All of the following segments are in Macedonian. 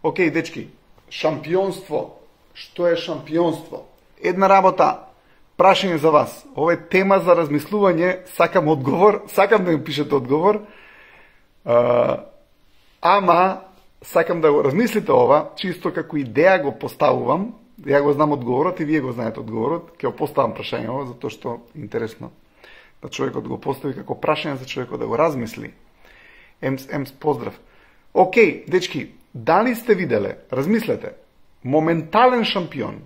Океј, дечки, шампионство. Што е шампионство? Една работа, прашање за вас. Ова е тема за размислување, сакам одговор, сакам да ми пишете одговор, ама сакам да го размислите ова, чисто како идеја го поставувам, ја го знам одговорот и вие го знаете одговорот, ќе го поставам прашање ова, затоа што е интересно да човекот го постави како прашање за човекот да го размисли. Емс поздрав. Океј, дечки, дали сте виделе, размислете, моментален шампион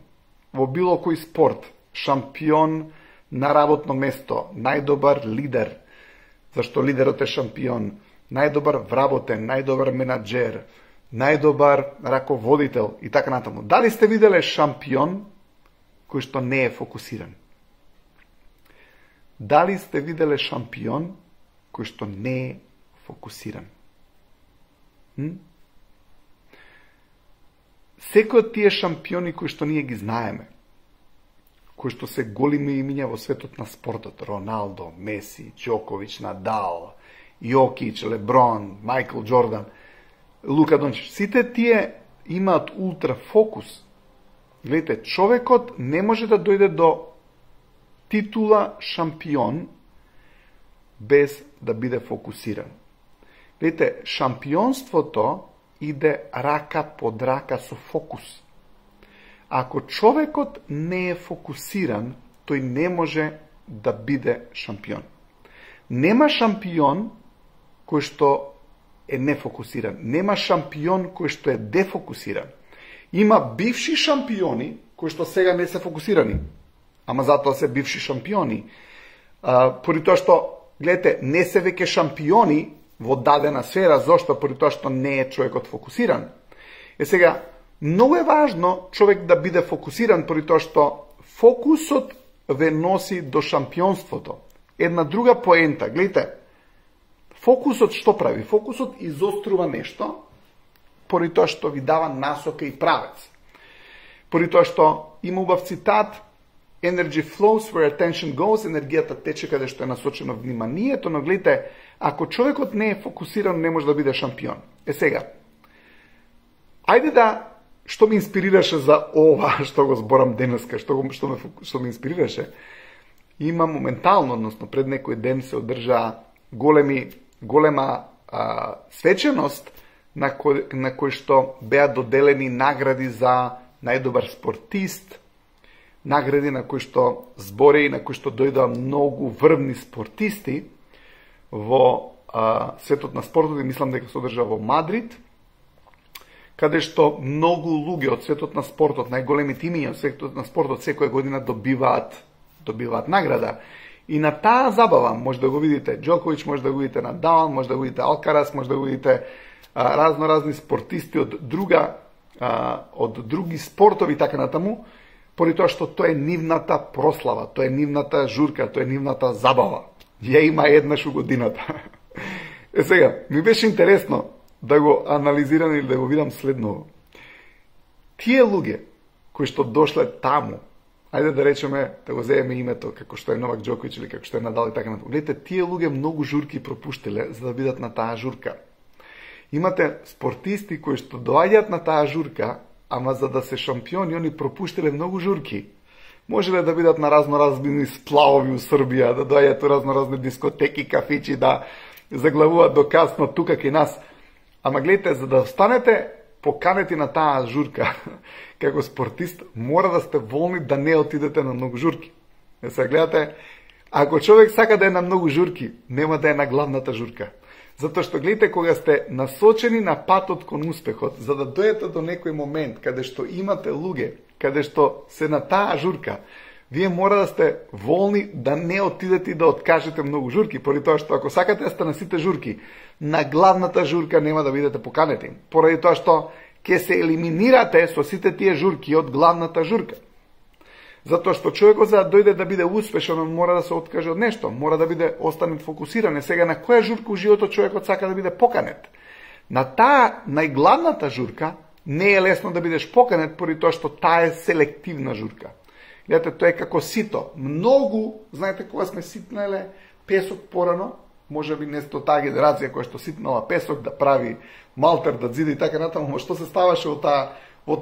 во било кој спорт, шампион на работно место, најдобар лидер, зашто лидерот е шампион, најдобар вработен, најдобар менаџер, најдобар раководител и така натаму. Дали сте виделе шампион кој што не е фокусиран? Дали сте виделе шампион кој што не е фокусиран? Секој од тие шампиони кои што ние ги знаеме, кои што се големи имиња во светот на спортот, Роналдо, Меси, Џоковиќ, Надал, Јокич, Леброн, Мајкл Џордан, Лука Дончич, сите тие имаат ултра фокус. Гледате, човекот не може да дојде до титула шампион без да биде фокусиран. Гледате, шампионството иде рака под рака со фокус. Ако човекот не е фокусиран, тој не може да биде шампион. Нема шампион кој што е нефокусиран. Нема шампион кој што е дефокусиран. Има бивши шампиони кои што сега не се фокусирани, ама затоа се бивши шампиони. Поради тоа што, гледате, не се веќе шампиони во дадена сфера, зошто? Поради тоа што не е човекот фокусиран. Сега, многу е важно човек да биде фокусиран, поради тоа што фокусот ве носи до шампионството. Една друга поента, гледате, фокусот што прави? Фокусот изострува нешто, поради тоа што ви дава насока и правец. Поради тоа што има убав цитат, energy flows where attention goes, енергијата тече каде што е насочено вниманието, но гледате, ако човекот не е фокусиран, не може да биде шампион. Сега, ајде да, што ме инспирираше за ова што го зборам денеска, што ме инспирираше, има моментално, односно пред некој ден се одржа голема свеченост на кој што беа доделени награди за најдобар спортист, награди на кои што збори и на кои што дојдоа многу врвни спортисти во светот на спортот, и мислам дека се одржа во Мадрид, каде што многу луѓе од светот на спортот, најголемите имиња од светот на спортот секоја година добиваат награда. И на таа забава може да го видите Џоковиќ, може да го видите Надал, може да го видите Алкарас, може да го видите разни спортисти од други спортови така натаму, поради тоа што тоа е нивната прослава, тоа е нивната журка, тоа е нивната забава. Ја има еднаш у годината. Сега, ми беше интересно да го анализирам или да го видам следново. Тие луѓе кои што дошле таму, ајде да речеме, да го земеме името, како што е Новак Џоковиќ или како што е Надал и така натаму. Гледате, тие луѓе многу журки пропуштиле за да бидат на таа журка. Имате спортисти кои што доаѓаат на таа журка, ама за да се шампиони, они пропуштиле многу журки. Можеле да бидат на разноразни сплавови у Србија, да доаѓаат у разноразни дискотеки, кафичи, да заглавуваат до касно тука кај нас. Ама гледате, за да останете поканети на таа журка, како спортист, мора да сте волни да не отидете на многу журки. Се гледате, ако човек сака да е на многу журки, нема да е на главната журка. Затоа што гледате, кога сте насочени на патот кон успехот, за да дојдете до некој момент каде што имате луѓе, каде што се на таа журка, вие мора да сте волни да не отидете и да откажете многу журки, поради тоа што ако сакате да сте на сите журки, на главната журка нема да бидете поканети, поради тоа што ќе се елиминирате со сите тие журки од главната журка. Затоа што човекот за да дојде да биде успешен, он мора да се откаже од нешто, мора да биде останет фокусиран. Сега на која журка у животот човекот сака да биде поканет? На таа најглавната журка не е лесно да бидеш поканет, поради тоа што таа е селективна журка. Гледате, тоа е како сито. Многу, знаете кога сме ситнале песок порано, може би не сте таа генерација која што сипнала песок да прави малтер, да зиди и така натаму, што се ставаше од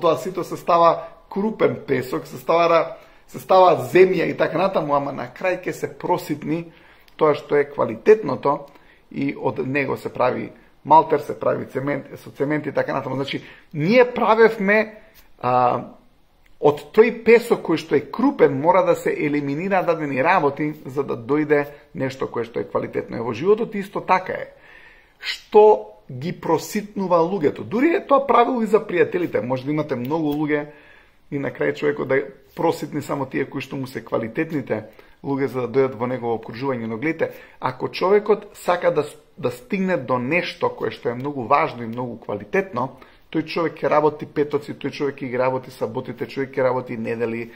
тоа сито се става крупен песок, се става земја и така натаму, ама на крај ќе се просипни тоа што е квалитетното и од него се прави малтер, се прави цемент, со цемент и така натаму. Значи, ние правевме од тој песок кој што е крупен, мора да се елиминира дадени работи за да дојде нешто кое што е квалитетно. Во животот исто така е. Што ги проситнува луѓето? Дури е тоа правило и за пријателите. Може да имате многу луѓе и на крај човекот да проситни само тие кои што му се квалитетните луѓе за да дојдат во негово окружување. Но гледате, ако човекот сака да стигне до нешто кое што е многу важно и многу квалитетно, тој човек ќе работи петоци, тој човек ќе ги работи саботите, човек ќе работи недели,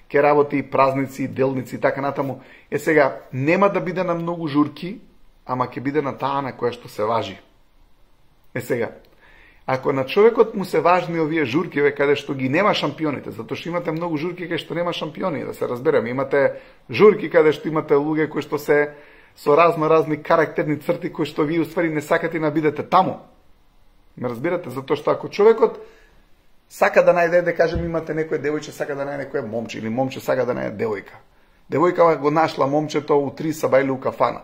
ќе работи празници, делници и така натаму. Сега, нема да биде на многу журки, ама ќе биде на таа на која што се важи. Сега, ако на човекот му се важни овие журки, каде што ги нема шампионите, затоа што имате многу журки каде што нема шампиони, да се разберем, имате журки каде што имате луѓе кои што се со разни карактерни црти кои што вие уствари не сакате да бидете таму. Ме разбирате? Затоа што ако човекот сака да најде, да кажем, имате некој девојче сака да најде некој момче или момче сака да најде девојка. Девојка го нашла момчето у 3 сабајли у кафана.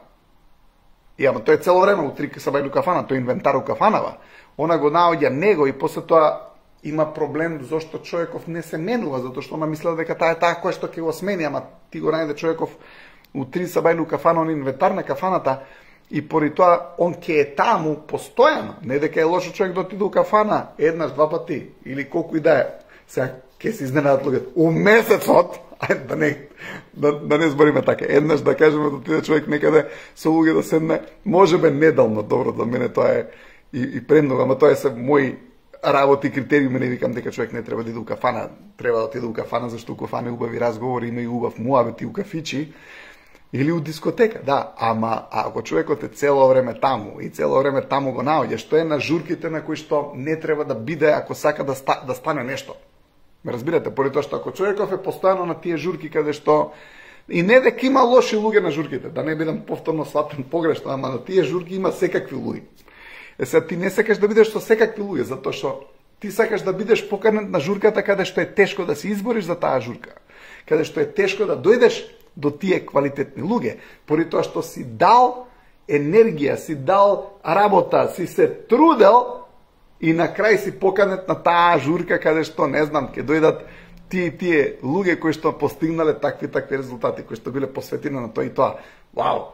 И ама тој цело време у 3 сабајли у кафана, тој инвентар у кафанава. Она го наоѓа него и после тоа има проблем зашто човеков не се менува, затоа што она мислела дека таа е таа која што ќе го смени, ама ти го најде човеков у 3 сабајли у кафана, он инвентар на кафаната. И пори тоа, он ке е таму постојано. Не дека е лошо човек да отиде у кафана еднаш, два пати, или колку и да е. Сега, ке се изненадат луѓето. У месецот, да не збориме така, еднаш да кажеме да отиде човек некаде со луѓе да седне, може бе недално, добро, за мене тоа е и премногу, ама тоа е се мои работи, критериуми, не викам дека човек не треба да иде у кафана, треба да отиде у кафана, зашто у кафана е убави разговори, има и убав муабет и у кафичи, или у дискотека, да, ама ако човекот е цело време таму и цело време таму го наоѓа, што е на журките на кои што не треба да биде ако сака да стане нешто. Ме разбирате, поради тоа што ако човеков е постојано на тие журки каде што и не дека има лоши луѓе на журките, да не бидам повторно сватен погрешно, ама на тие журки има секакви луѓе. Сега ти не сакаш да бидеш со секакви луѓе, затоа што ти сакаш да бидеш поканет на журката каде што е тешко да се избориш за таа журка, каде што е тешко да дојдеш до тие квалитетни луѓе, поради тоа што си дал енергија, си дал работа, си се трудел и на крај си поканет на таа журка каде што, не знам, ќе дојдат тие луѓе кои што постигнале такви резултати, кои што биле посветени на тоа и тоа. Вау!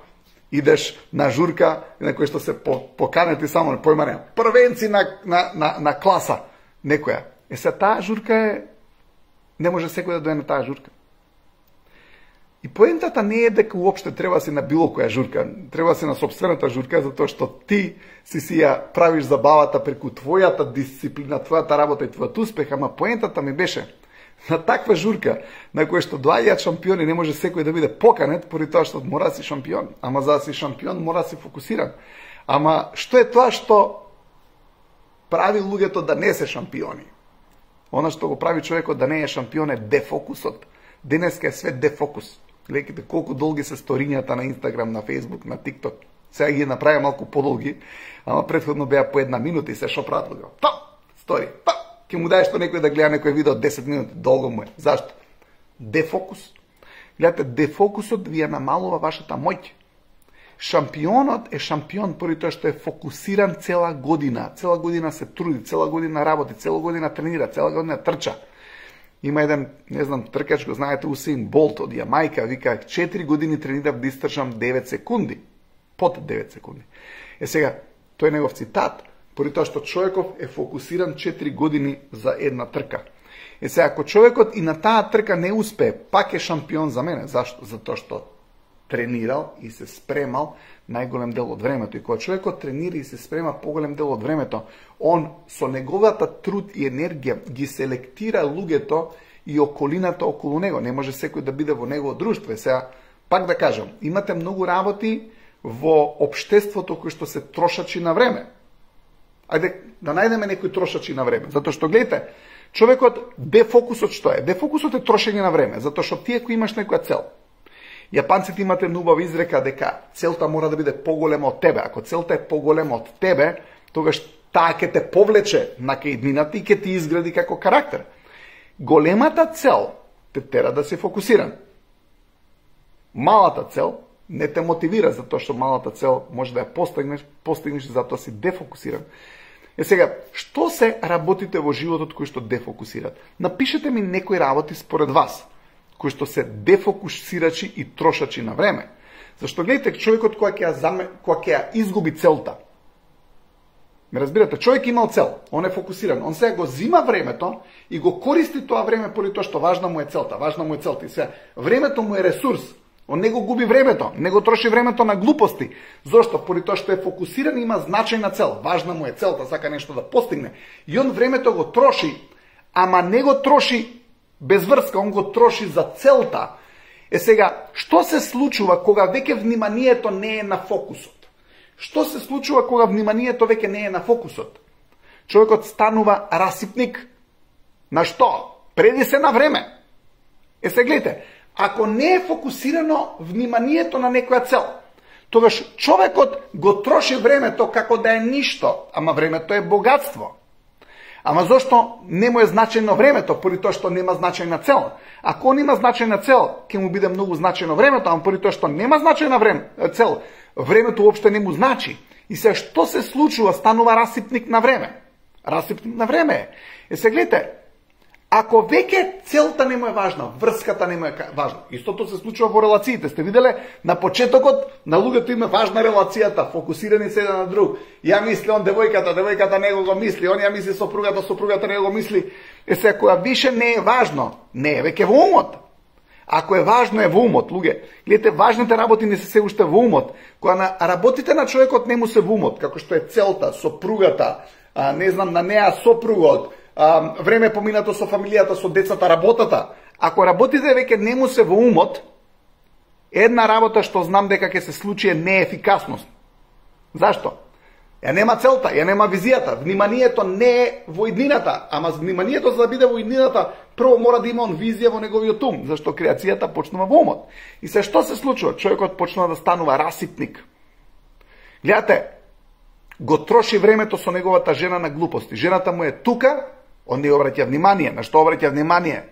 Идеш на журка на кој што се поканети само на појмане, првенци на класа некоја. Се таа журка е, не може секој да дојде на таа журка. И поентата не е дека уопште треба си на било која журка, треба си на собствената журка, затоа што ти си ја правиш забавата преку твојата дисциплина, твојата работа и твојот успех, ама поентата ми беше на таква журка на која што доаѓаат шампиони, не може секој да биде поканет, поради тоа што мора да си шампион. Ама за да си шампион мора да си фокусиран. Ама што е тоа што прави луѓето да не се шампиони? Она што го прави човекот да не е шампион е дефокусот. Денеска е све дефокус. Гледайте колку долги се сторињата на Инстаграм, на Фейсбук, на ТикТок. Сега ги направи малку подолги, ама претходно беа по 1 минута и се шо прават луѓе. Стори, ќе му даеш што некој да гледа некој видео 10 минути, долго му е. Зашто? Дефокус. Гледате, дефокусот ви намалува вашата моќ. Шампионот е шампион поради тоа што е фокусиран цела година. Цела година се труди, цела година работи, цела година тренира, цела година трча. Има еден, не знам, тркач, го знаете, Усейн Болт од Јамајка, вика, 4 години тренирав да изтрчам 9 секунди. Под 9 секунди. Сега, тој е негов цитат, поради тоа што човеков е фокусиран 4 години за една трка. Сега, ако човекот и на таа трка не успее, пак е шампион за мене. Зашто? Затоа што тренирал и се спремал најголем дел од времето. И кога човекот тренира и се спрема поголем дел од времето, он со неговата труд и енергија ги селектира луѓето и околината околу него. Не може секој да биде во негово друштво. Сега, пак да кажам, имате многу работи во општеството кои што се трошачи на време. Ајде да најдеме некои трошачи на време. Затоа што, гледате, човекот, дефокусот што е? Дефокусот е трошење на време. Затоа што ти ако имаш некоја цел, Јапанците имате убава изрека дека целта мора да биде поголема од тебе. Ако целта е поголема од тебе, тогаш таа ќе те повлече на иднината и ќе ти изгради како карактер. Големата цел те тера да се фокусиран. Малата цел не те мотивира, затоа што малата цел може да ја постигнеш затоа си дефокусиран. Сега, што се работите во животот кои што дефокусират? Напишете ми некои работи според вас, кои што се дефокусирачи и трошачи на време. Зашто гледате, човекот која ќе ја изгуби целта. Ме разбирате, човек имал цел, он е фокусиран, он сега го зима времето и го користи тоа време поради тоа што важна му е целта, И сега, времето му е ресурс, он не го губи времето, не го троши времето на глупости. Зошто? Поради тоа што е фокусиран и има значајна цел, важна му е целта, сака нешто да постигне. И он времето го троши, ама не го троши без врска, он го троши за целта. Сега, што се случува кога веќе вниманието не е на фокусот? Што се случува кога вниманието веќе не е на фокусот? Човекот станува расипник. На што? Преди се на време. Се гледате, ако не е фокусирано вниманието на некоја цел, тогаш човекот го троши времето како да е ништо, ама времето е богатство. Ама зошто не му е значајно времето, поради тоа што нема значајна цел? Ако он има значајна цел, ќе му биде многу значајно времето, ама поради тоа што нема значајна цел, времето уопште не му значи. И сега што се случува? Станува расипник на време. Расипник на време е. Се гледате, ако веќе целта не му е важна, врската не му е важна, истото се случува во релациите. Сте виделе, на почетокот на луѓето им е важна релацијата, фокусирани се еден на друг. Ја мисли он девојката него го мисли, он ја мисли сопругата него го мисли. Сега кога више не е важно, не е веќе во умот. Ако е важно, е во умот, луѓе. Гледате, важните работи не се уште во умот. Кога работите на човекот не му се во умот, како што е целта, сопругата, не знам, на неа сопругот, време поминато со фамилијата, со децата, работата. Ако работите веќе не му се во умот, една работа што знам дека ќе се случи е неефикасност. Зашто? Ја нема целта, ја нема визијата, вниманието не е во иднината, ама вниманието за да биде во иднината, прво мора да има он визија во неговиот ум, зашто креацијата почнува во умот. И се што се случува? Човекот почнува да станува расипник. Гледате, го троши времето со неговата жена на глупости. Жената му е тука, он не обраќа внимание. На што обраќа внимание?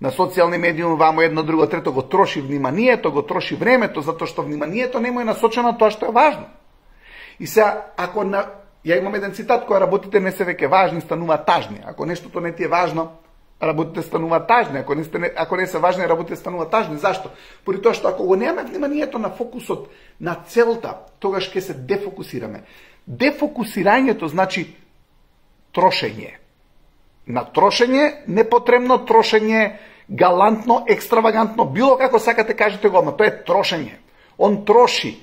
На социјални медиуми, вамо едно, друго, трето, го троши вниманието, го троши времето, затоа што вниманието не му е насочено на тоа што е важно. И сега, ја имам еден цитат, која работите не се веќе важни, стануваат тажни. Ако нештото не ти е важно, работите стануваат тажни. Ако не се важни, работите стануваат тажни. Зашто? Поради тоа што ако го немаме вниманието на фокусот, на целта, тогаш ќе се дефокусираме. Дефокусирањето значи трошење. На трошење, непотребно трошење, галантно, екстравагантно, било како сакате кажете го, но тоа е трошење. Он троши.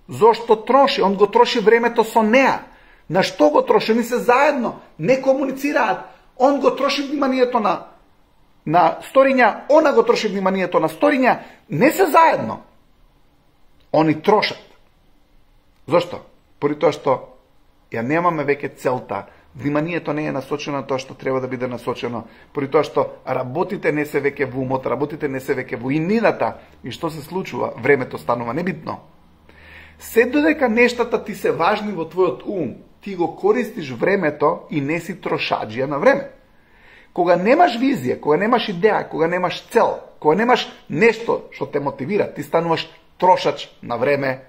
Зошто троши? Он го троши времето со неа. На што го троши? Не се заедно, не комуницираат. Он го троши вниманието на сториња, она го троши вниманието на сториња, не се заедно. Они трошат. Зошто? Поради тоа што ја немаме веќе целта, вниманието не е насочено на тоа што треба да биде насочено, поради тоа што работите не се веќе во умот, работите не се веќе во иднината, и што се случува? Времето станува небитно. Се додека нештата ти се важни во твојот ум, ти го користиш времето и не си трошаджија на време. Кога немаш визија, кога немаш идеја, кога немаш цел, кога немаш нешто што те мотивира, ти стануваш трошач на време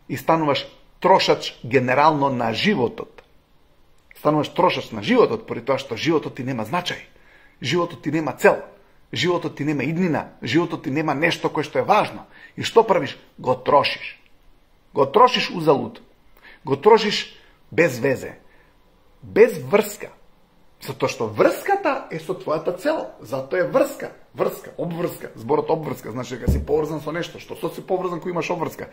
и стануваш трошач генерално на животот. Стануваш трошач на животот, поради тоа што животот ти нема значај, животот ти нема цел, животот ти нема иднина, животот ти нема нешто кое што е важно. И што правиш? Го трошиш. Го трошиш узалуд. Го трошиш без везе. Без врска. Затоа што врската е со твојата цел. Затоа е врска. Врска, обврска. Зборот обврска значи дека си поврзан со нешто. Што си поврзан кога имаш обврска?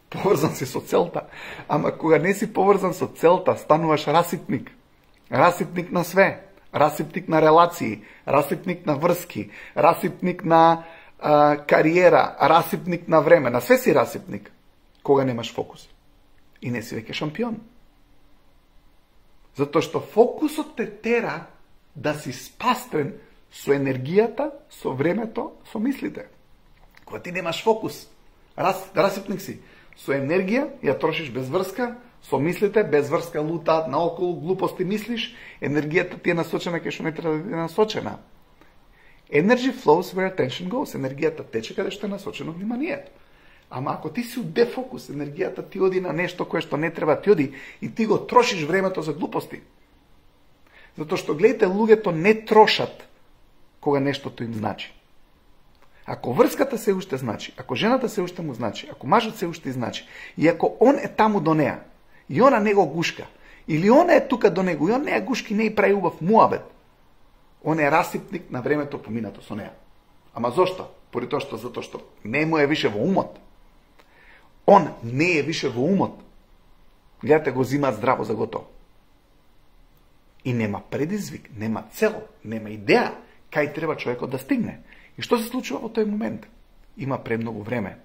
Поврзан си со целта. Ама кога не си поврзан со целта, стануваш расипник. Расипник на све. Расипник на релации. Расипник на врски. Расипник на кариера. Расипник на време. На све си расипник. Кога немаш фокус. И не си веќе шампион. Затоа што фокусот те тера да си спастрен со енергијата, со времето, со мислите. Кога ти немаш фокус, расипник си, со енергија ја трошиш без врска, со мислите без врска лутаат наоколу, глупости мислиш, енергијата ти е насочена кај што не треба да биде насочена. Energy flows where attention goes. Енергијата тече каде што е насочено вниманието. Ама ако ти си у дефокус, енергијата ти оди на нешто кое што не треба ти оди и ти го трошиш времето за глупости. Затоа што гледате, луѓето не трошат кога нештото им значи. Ако врската се уште значи, ако жената се уште му значи, ако мажот се уште значи, и ако он е таму до неа, и она не го гушка, или она е тука до него, и он не е гушки, не и прави убав муабет, он е расипник на времето поминато со неа. Ама зошто? Поради тоа што затоа што не му е више во умот. Он не е више во умот. Гледате, го зимаат здраво за готово. И нема предизвик, нема цел, нема идеја кај треба човекот да стигне. И што се случува во тој момент? Има премногу време.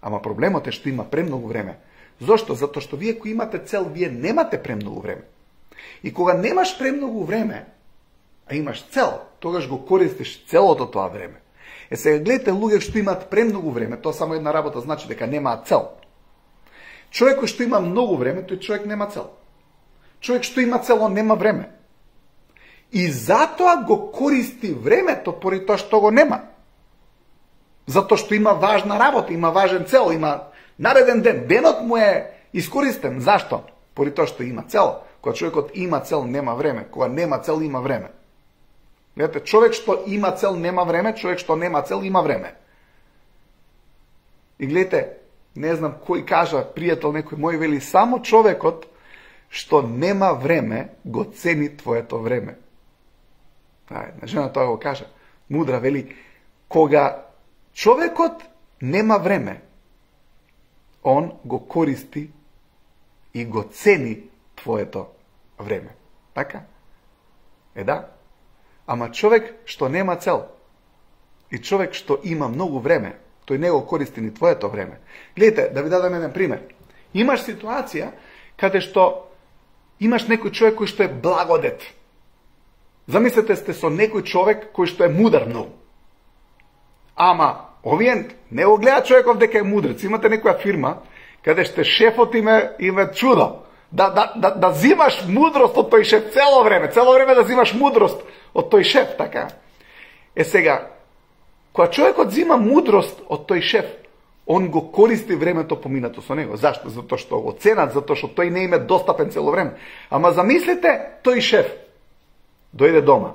Ама проблемот е што има премногу време. Зошто? Затоа што вие кои имате цел, вие немате премногу време. И кога немаш премногу време, а имаш цел, тогаш го користиш целото тоа време. Сега гледате луѓе што имаат премногу време, тоа само една работа значи дека немаат цел. Човек кој што има многу време, тој човек нема цел. Човек што има цел, он нема време. И затоа го користи времето поради тоа што го нема. Затоа што има важна работа, има важен цел, има нареден ден. Денот му е искористен. Зашто? Поради тоа што има цел. Кога човекот има цел, нема време. Кога нема цел, има време. Гледате, човек што има цел, нема време. Човек што нема цел, има време. И гледате, не знам кој кажа, пријател некој мој вели, само човекот што нема време, го цени твоето време. Една жена тоа го кажа. Мудра вели, кога човекот нема време, он го користи и го цени твоето време. Така? Да. Ама човек што нема цел и човек што има многу време, тој не го користи ни твоето време. Гледайте, да ви дадам еден пример. Имаш ситуација каде што имаш некој човек кој што е благодет. Замислете сте со некој човек кој што е мудар многу. Ама, овие не го гледа човеков дека е мудрец. Имате некоја фирма каде што шефот им е чудо. Да зимаш мудрост од тој шеф цело време да зимаш мудрост од тој шеф, така. Сега, кога човекот зима мудрост од тој шеф, он го користи времето поминато со него. Зашто? Затоа што го ценат, затоа што тој не им е достапен цело време. Ама замислите, тој шеф дојде дома.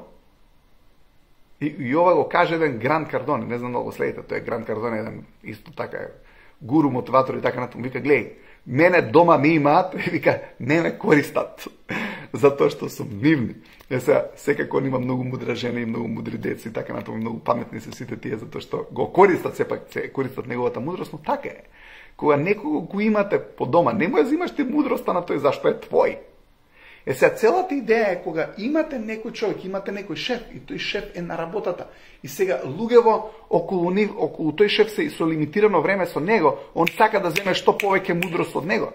И ова го каже еден Грант Кардоне, не знам дали го следите, тој е Грант Кардоне, еден исто така гуру, мотиватор и така натаму. Вика, гледај, мене дома ми имаат, вика, не ме користат, затоа што сум нивни. Сега, секако он има многу мудра жена и многу мудри деца и така натаму, многу паметни се сите тие, затоа што го користат, сепак се користат неговата мудрост, но така е. Кога некого го имате по дома, не му ја зимаш ти мудроста на тој зашто е твој. Сега, целата идеја е кога имате некој човек, имате некој шеф и тој шеф е на работата. И сега луѓево околу тој шеф се со лимитирано време со него, он сака да земе што повеќе мудрост од него.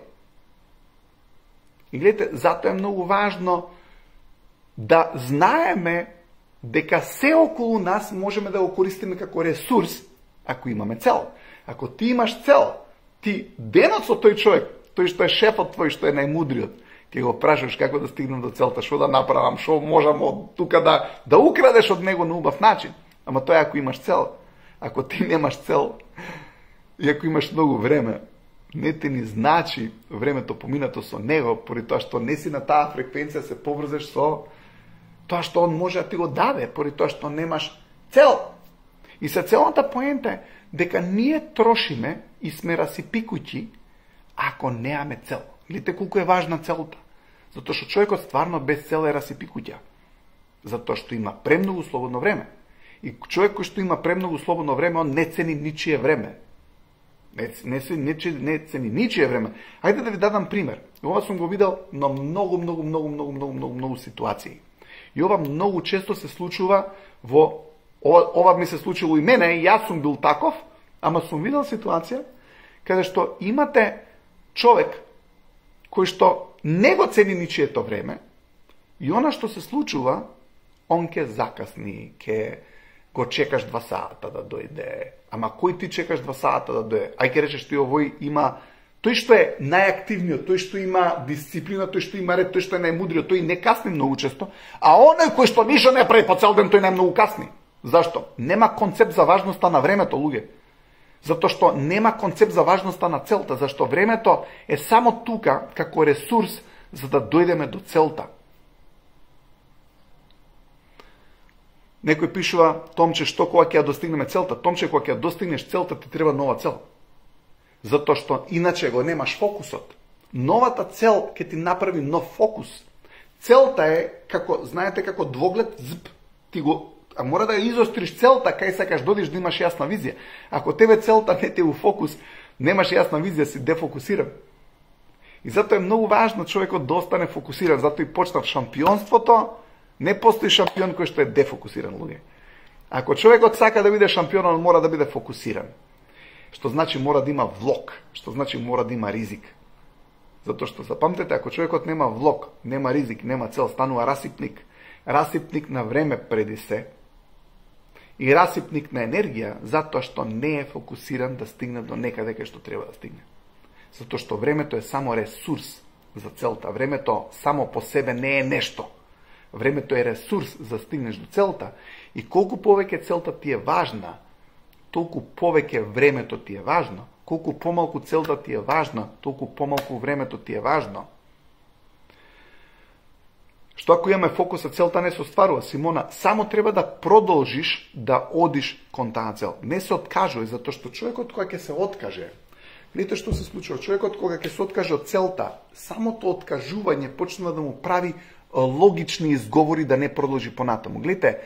И гледате, затоа е многу важно да знаеме дека се околу нас можеме да го користиме како ресурс ако имаме цел. Ако ти имаш цел, ти денот со тој човек, тој што е шефот твој, што е најмудриот, ќе го прашаш како да стигнам до целта, што да направам, што можам од тука да украдеш од него на убав начин. Ама тоа ако имаш цел. Ако ти немаш цел и ако имаш многу време, не те ни значи времето поминато со него, поради тоа што не си на таа фреквенција, се поврзеш со тоа што он може да ти го даде, поради тоа што немаш цел. И се целната поента е дека ние трошиме и сме расипикуќи ако неаме цел. Видите колку е важна целта. Затоа што човекот стварно без цел е расипикуќа. Затоа што има премногу слободно време. И човек кој што има премногу слободно време, он не цени ничие време. Не цени ничие време. Ајде да ви дадам пример. Ова сум го видел на многу ситуации. И ова многу често се случува во... Ова ми се случило и мене, и јас сум бил таков, ама сум видел ситуација каде што имате човек кој што не го цени ничието време и она што се случува, он ќе закасни, ќе го чекаш 2 сата да дојде. Ама кој ти чекаш 2 сата да дојде? Ај ке речеш тој овој има, тој што е најактивниот, тој што има дисциплина, тој што има ред, тој што е најмудриот, тој не касни многу често, а оној кој што ништо не прави по цел ден, тој најмногу касни. Зашто? Нема концепт за важноста на времето, луѓе. Затоа што нема концепт за важноста на целта, зашто времето е само тука како ресурс за да дојдеме до целта. Некој пишува: Томче, што кога ќе ја достигнеме целта? Томче, кога ќе ја достигнеш целта, ти треба нова цел. Затоа што иначе го немаш фокусот. Новата цел ќе ти направи нов фокус. Целта е како, знаете, како двоглед, ти го, а мора да ја изостриш целта кај сакаш додиш да имаш јасна визија. Ако тебе целта не ти е у фокус, немаш јасна визија, си дефокусиран. И затоа е многу важно човекот да остане фокусиран. Затоа и почнав шампионството. Не постои шампион кој што е дефокусиран, луѓе. Ако човекот сака да биде шампион, он мора да биде фокусиран. Што значи мора да има влог, што значи мора да има ризик. Затоа што запамтете, ако човекот нема влог, нема ризик, нема цел, станува расипник. Расипник на време преди се и расипник на енергија, затоа што не е фокусиран да стигне до некаде кај што треба да стигне. Затоа што времето е само ресурс за целта. Времето само по себе не е нешто. Времето е ресурс за да стигнеш до целта и колку повеќе целта ти е важна, толку повеќе времето ти е важно. Колку помалку целта ти е важна, толку помалку времето ти е важно. Што ако имаме фокуса, целта не се остварува, Симона, само треба да продолжиш да одиш кон таа цел. Не се откажувај, затоа што човекот кога ќе се откаже, видите што се случува, човекот кога ќе се откаже од целта, самото откажување почнува да му прави логични изговори да не продолжи понатаму. Гледате,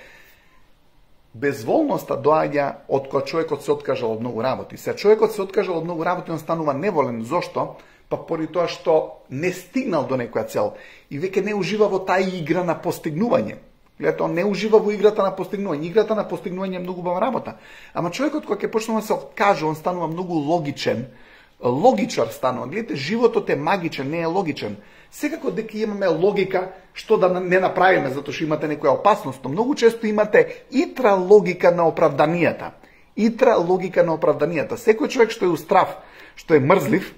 безволноста доаѓа од кога човекот се откажал од многу работи. Се човекот се откажал од многу работи, он станува неволен. Зошто? Па поради тоа што не стигнал до некоја цел и веќе не ужива во таа игра на постигнување. Гледате, он не ужива во играта на постигнување. Играта на постигнување е многу убава работа. Ама човекот кога ќе почнува да се откаже, он станува многу логичен. Логичар станува. Гледате, животот е магичен, не е логичен. Секако дека имаме логика што да не направиме, затоа што имате некоја опасност, но многу често имате итра логика на оправданијата. Итра логика на оправданијата. Секој човек што е устрав, што е мрзлив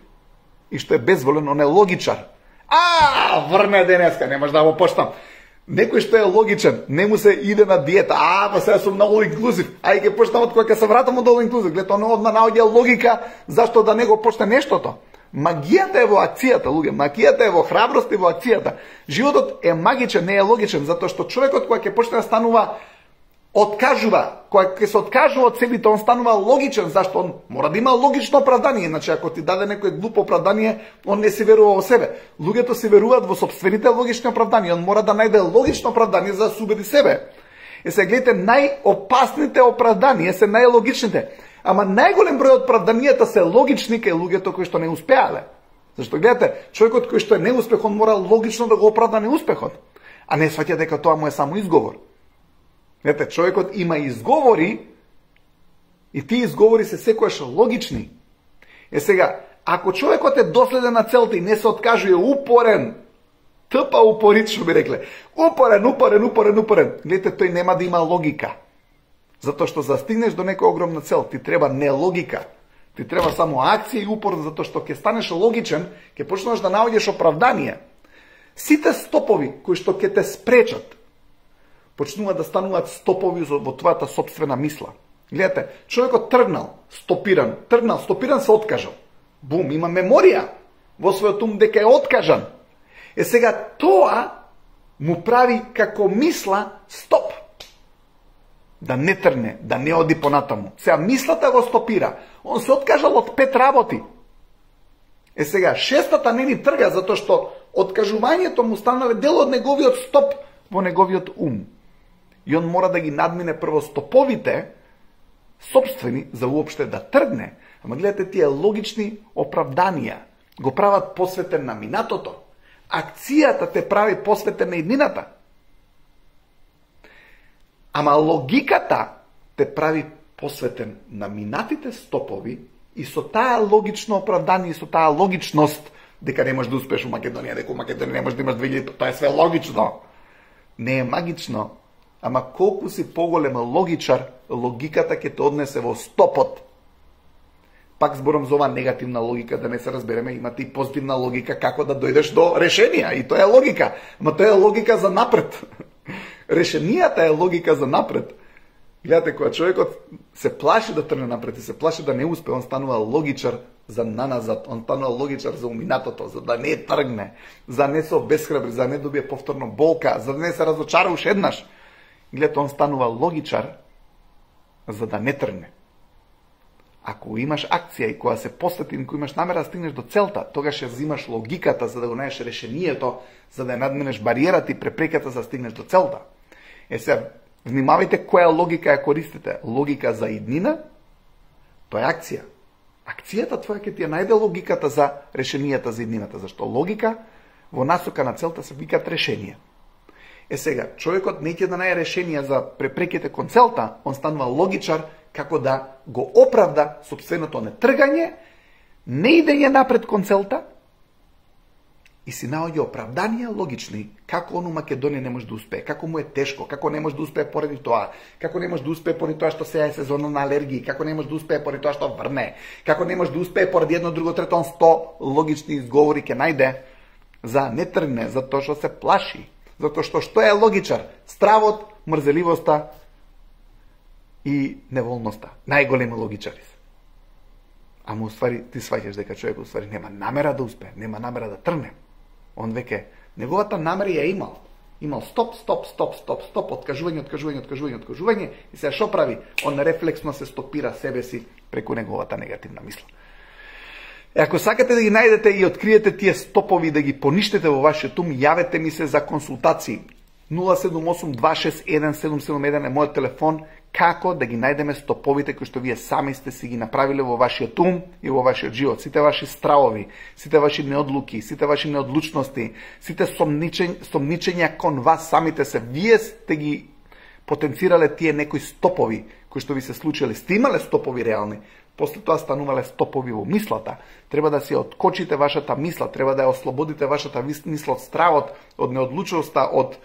и што е безволен, он е логичар. Врне денеска, немаш да го поштам. Некој што е логичен, не му се иде на диета. Па сега сум на all inclusive. Ај ќе почнам од кога ќе се вратам од all inclusive. Гледате, он одма наоѓа логика зашто да не го почне нештото. Магијата е во акцијата, луѓе. Магијата е во храброст и во акцијата. Животот е магичен, не е логичен, затоа што човекот кога ќе почне да станува откажува, кога ќе се откажува од себите, он станува логичен, зашто он мора да има логично оправдание, иначе ако ти даде некој глупо оправдание, он не се верува во себе. Луѓето се веруваат во сопствените логични оправданија, он мора да најде логично оправдание за да се убеди себе. И се гледате, најопасните оправданија се најлогичните. Ама најголем број од оправданијата се логични кај луѓето кои што не успеале. Зашто гледате, човекот кој што е неуспех, он мора логично да го оправда неуспехот, а не сваќа дека тоа му е само изговор. Гледате, човекот има изговори и тие изговори се секојаш логични. Сега, ако човекот е доследен на целта и не се откажува, упорен, тпа упорит, што би рекле, упорен, гледате, тој нема да има логика. Затоа што за стигнеш до некоја огромна цел, ти треба не логика, ти треба само акција и упор, затоа што ќе станеш логичен, ќе почнеш да наоѓаш оправдание. Сите стопови кои што ќе те спречат, почнуваат да стануваат стопови во твојата сопствена мисла. Гледате, човекот тргнал, стопиран се откажал. Бум, има меморија во својот ум дека е откажан. Сега тоа му прави како мисла стоп. Да не трне, да не оди понатаму. Сега мислата го стопира. Он се откажал од 5 работи. Сега, 6-та не ни трга, затоа што откажувањето му станале дел од неговиот стоп во неговиот ум. И он мора да ги надмине прво стоповите, собствени, за уопште да тргне. Ама гледате, тие логични оправданија го прават посветен на минатото. Акцијата те прави посветен на иднината. Ама логиката те прави посветен на минатите стопови и со таа логично оправдание и со таа логичност дека не можеш да успеш у Македонија, дека у Македонија не можеш да имаш 2000, тоа е све логично. Не е магично. Ама колку си поголем логичар, логиката ќе те однесе во стопот. Пак зборам за ова негативна логика, да не се разбереме, имате и позитивна логика како да дојдеш до решенија, и тоа е логика, ама тоа е логика за напред. Решенијата е логика за напред. Гледате, кога човекот се плаши да трне напред и се плаши да не успе, он станува логичар за наназад, он станува логичар за уминатото, за да не тргне, за не се обесхрабри, за не добие повторно болка, за да не се разочара уште еднаш. Гледате, он станува логичар за да не тргне. Ако имаш акција и кога се посвети, кога имаш намера да стигнеш до целта, тогаш ја взимаш логиката за да го најдеш решението, за да ја надминеш бариерата и препреката за да стигнеш до целта. Сега, внимавајте која логика ја користите. Логика за иднина, тоа е акција. Акцијата твоја ќе ти ја најде логиката за решенијата за иднината, зашто логика во насока на целта се викаат решенија. Сега, човекот не ќе да најде решенија за препреките кон целта, он станува логичар како да го оправда сопственото нетргање, не идење напред кон целта, и си наоѓа оправданија логични, како он у Македонија не може да успее, како му е тешко, како не може да успее поради тоа, како не може да успее поради тоа што сега е сезона на алергии, како не може да успее поради тоа што врне, како не може да успее поради едно, друго, трето, он 100 логични изговори ќе најде за не тргне, за тоа што се плаши, затоа што е логичар? Стравот, мрзеливоста и неволноста. Најголеми логичари се. Ама уствари ти сваќаш дека човек уствари нема намера да успее, нема намера да тргне. Он веќе неговата намера ја имал. Имал стоп, откажување и сега што прави? Он рефлексно се стопира себе си преку неговата негативна мисла. Ако сакате да ги најдете и откриете тие стопови да ги поништите во вашиот ум, јавете ми се за консултации. 078-261-771 е мојот телефон, како да ги најдеме стоповите кои што вие сами сте си ги направиле во вашиот ум и во вашиот живот. Сите ваши стравови, сите ваши неодлуки, сите ваши неодлучности, сите сомничења кон вас самите се. Вие сте ги потенцирале тие некои стопови кои што ви се случиле. Сте имале стопови реални, после тоа станувале стопови во мислата. Треба да си откочите вашата мисла, треба да ја ослободите вашата мисла од стравот, од неодлучноста, од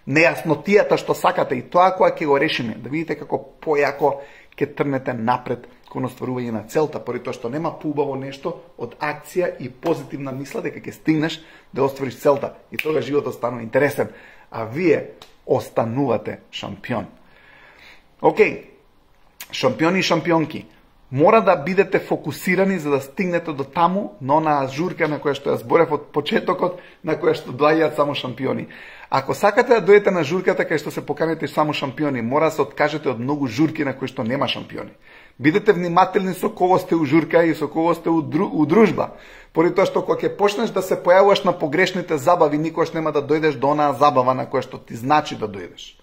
нејаснотијата што сакате, и тоа кога ќе го решиме, да видите како појако ќе трнете напред кон остварување на целта, поради тоа што нема поубаво нешто од акција и позитивна мисла дека ќе стигнеш да оствариш целта, и тога животот станува интересен, а вие останувате шампион. Океј, шампиони и шампионки, мора да бидете фокусирани за да стигнете до таму, на онаа журка на која што ја зборев од почетокот, на која што доаѓаат само шампиони. Ако сакате да дојдете на журката кај што се поканете само шампиони, мора да се откажете од многу журки на кои што нема шампиони. Бидете внимателни со кого сте у журка и со кого сте у дружба. Поради тоа што кога ќе почнеш да се појавуваш на погрешните забави, никош нема да дојдеш до онаа забава на која што ти значи да дојдеш.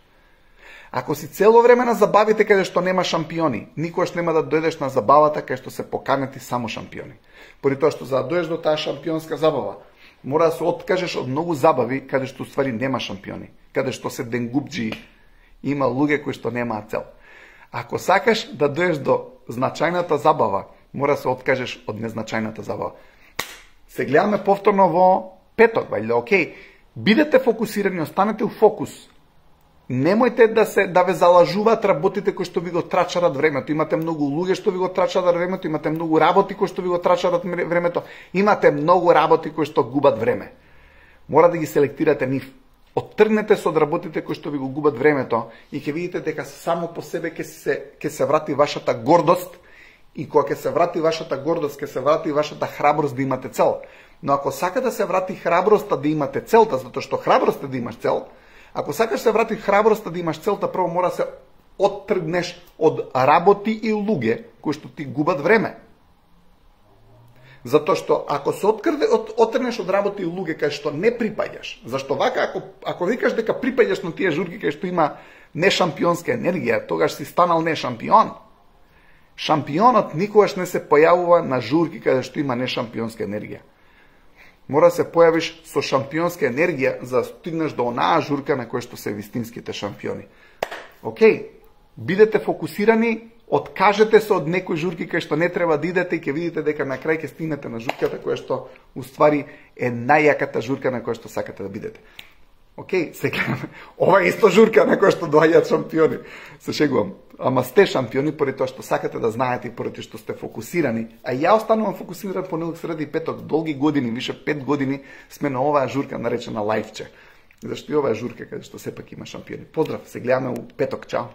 Ако си цело време на забавите каде што нема шампиони, никош нема да дојдеш на забавата каде што се поканети само шампиони. Поради тоа што за да дојдеш до таа шампионска забава, мора да се откажеш од многу забави каде што уствари нема шампиони, каде што се денгубџи, има луѓе кои што немаат цел. Ако сакаш да дојдеш до значајната забава, мора да се откажеш од незначајната забава. Се гледаме повторно во петок, вајде, окей. Бидете фокусирани, останете у фокус. Немојте да ве залажуваат работите кои што ви го трачарат времето. Имате многу луѓе што ви го трачарат времето, имате многу работи кои што ви го трачарат времето, имате многу работи кои што губат време. Мора да ги селектирате нив. Оттргнете се од работите кои што ви го губат времето и ќе видите дека само по себе ќе се врати вашата гордост, и кога ќе се врати вашата гордост, ќе се врати вашата храброст да имате цел. Но ако сака да се врати храброста да имате целта, затоа што храброст е да имаш цел, ако сакаш да се врати храброста да имаш целта, прво мора да се оттргнеш од работи и луѓе кои што ти губат време. Затоа што ако се оттргнеш од работи и луѓе кај што не припаѓаш, зашто вака ако викаш дека припаѓаш на тие журки кај што има нешампионска енергија, тогаш си станал не шампион. Шампионот никогаш не се појавува на журки каде што има нешампионска енергија. Мора да се појавиш со шампионска енергија за да стигнеш до онаа журка на која што се вистинските шампиони. Океј, бидете фокусирани, откажете се од некои журки кај што не треба да идете и ќе видите дека на крај ќе стигнете на журката која што уствари е најјаката журка на која што сакате да бидете. Океј, сега, ова е исто журка на која што доаѓаат шампиони. Се шегувам. Ама сте шампиони поради тоа што сакате да знаете и поради што сте фокусирани. А ја останувам фокусиран понеделник, среда и петок. Долги години, више 5 години сме на оваа журка наречена Лајфче. Зашто и ова е журка каде што сепак има шампиони. Поздрав, се гледаме у петок, чао.